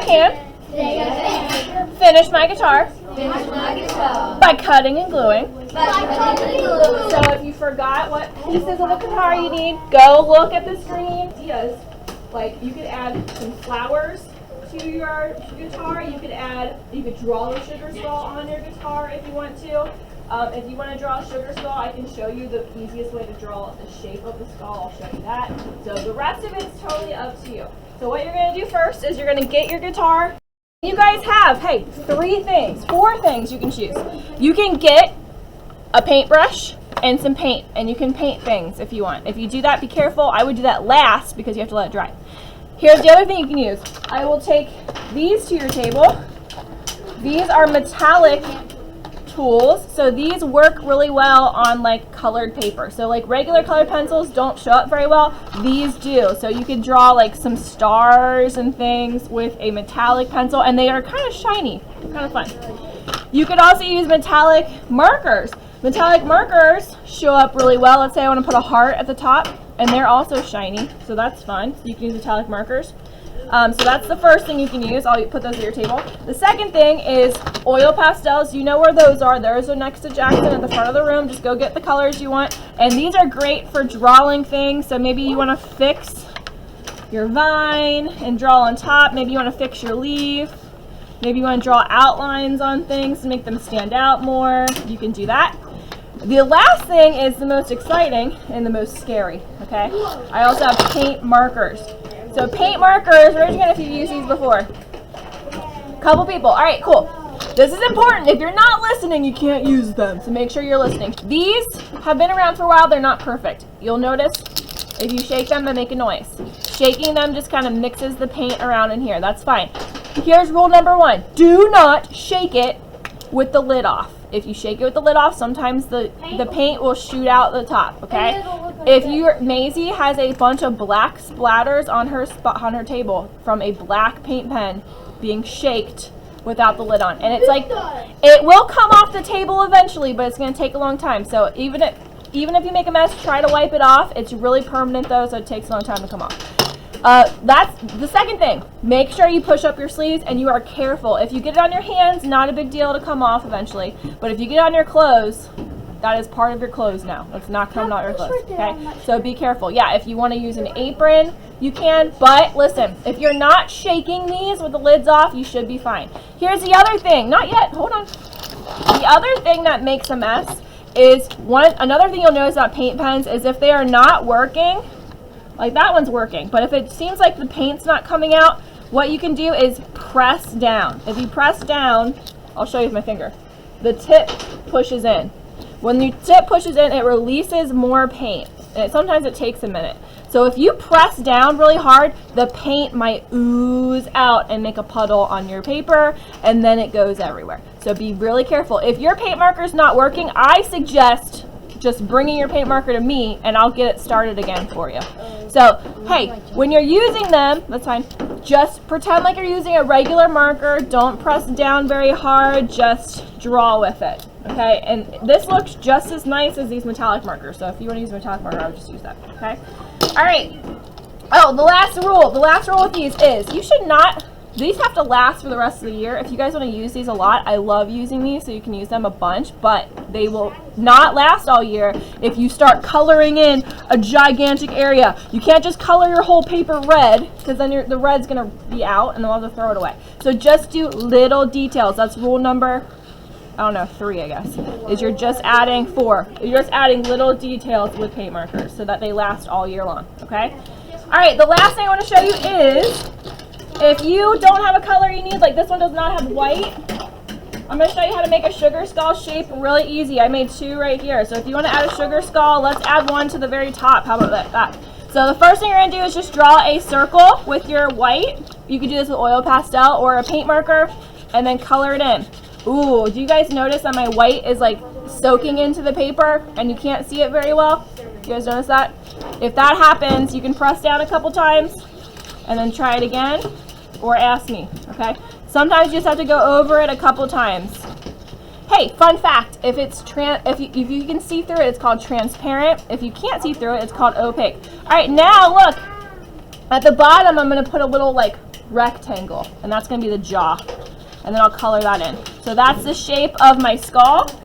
can finish my guitar by cutting and gluing. So if you forgot what pieces of the guitar you need, go look at the screen. Yes, like you could add some flowers to your guitar. You could draw a sugar skull on your guitar if you want to. If you want to draw a sugar skull, I can show you the easiest way to draw the shape of the skull. I'll show you that. So the rest of it's totally up to you. So what you're going to do first is you're going to get your guitar. You guys have, hey, 4 things you can choose. You can get a paintbrush and some paint, and you can paint things if you want. If you do that, be careful. I would do that last because you have to let it dry. Here's the other thing you can use. I will take these to your table. These are metallic tools, so these work really well on like colored paper. So like regular colored pencils don't show up very well. These do. So you can draw like some stars and things with a metallic pencil, and they are kind of shiny, kind of fun. You could also use metallic markers. Metallic markers show up really well. Let's say I want to put a heart at the top, and they're also shiny, so that's fun. So you can use metallic markers. So that's the first thing you can use. I'll put those at your table. The second thing is oil pastels. You know where those are. Those are next to Jackson at the front of the room. Just go get the colors you want. And these are great for drawing things. So maybe you want to fix your vine and draw on top. Maybe you want to fix your leaf. Maybe you want to draw outlines on things to make them stand out more. You can do that. The last thing is the most exciting and the most scary, okay? I also have paint markers. So paint markers, raise your hand if you've used these before. Couple people. All right, cool. This is important. If you're not listening, you can't use them. So make sure you're listening. These have been around for a while. They're not perfect. You'll notice if you shake them, they make a noise. Shaking them just kind of mixes the paint around in here. That's fine. Here's rule number 1. Do not shake it with the lid off. If you shake it with the lid off, sometimes the paint will shoot out the top, okay? Maisie has a bunch of black splatters on her table from a black paint pen being shaked without the lid on. And it's like, it will come off the table eventually, but it's going to take a long time. So even if you make a mess, try to wipe it off. It's really permanent though, so it takes a long time to come off. That's the second thing. Make sure you push up your sleeves and you are careful. If you get it on your hands, not a big deal to come off eventually. But if you get it on your clothes, that is part of your clothes now. It's not coming out your clothes, okay? So be careful. Yeah, if you want to use an apron, you can. But listen, if you're not shaking these with the lids off, you should be fine. Here's the other thing. Not yet. Hold on. The other thing that makes a mess is another thing you'll notice about paint pens is if they are not working, like that one's working, but if it seems like the paint's not coming out, what you can do is press down. If you press down, I'll show you with my finger, the tip pushes in. When the tip pushes in, it releases more paint, and sometimes it takes a minute. So if you press down really hard, the paint might ooze out and make a puddle on your paper, and then it goes everywhere. So be really careful. If your paint marker's not working, I suggest just bringing your paint marker to me and I'll get it started again for you. So, hey, when you're using them, that's fine, just pretend like you're using a regular marker. Don't press down very hard, just draw with it, okay? And this looks just as nice as these metallic markers. So if you want to use a metallic marker, I would just use that, okay? All right. Oh, the last rule with these is these have to last for the rest of the year. If you guys want to use these a lot, I love using these, so you can use them a bunch, but they will not last all year if you start coloring in a gigantic area. You can't just color your whole paper red, because then the red's going to be out and then we'll have to throw it away. So just do little details. That's rule number, I don't know, 3, I guess, is you're just adding 4. You're just adding little details with paint markers so that they last all year long, okay? All right, the last thing I want to show you is, if you don't have a color you need, like this one does not have white, I'm going to show you how to make a sugar skull shape really easy. I made 2 right here. So if you want to add a sugar skull, let's add 1 to the very top. How about that? So the first thing you're going to do is just draw a circle with your white. You can do this with oil pastel or a paint marker, and then color it in. Ooh, do you guys notice that my white is like soaking into the paper and you can't see it very well? You guys notice that? If that happens, you can press down a couple times and then try it again, or ask me, okay? Sometimes you just have to go over it a couple times. Hey, fun fact, if you can see through it, it's called transparent. If you can't see through it, it's called opaque. All right, now look, at the bottom I'm gonna put a little like rectangle, and that's going to be the jaw. And then I'll color that in. So that's the shape of my skull.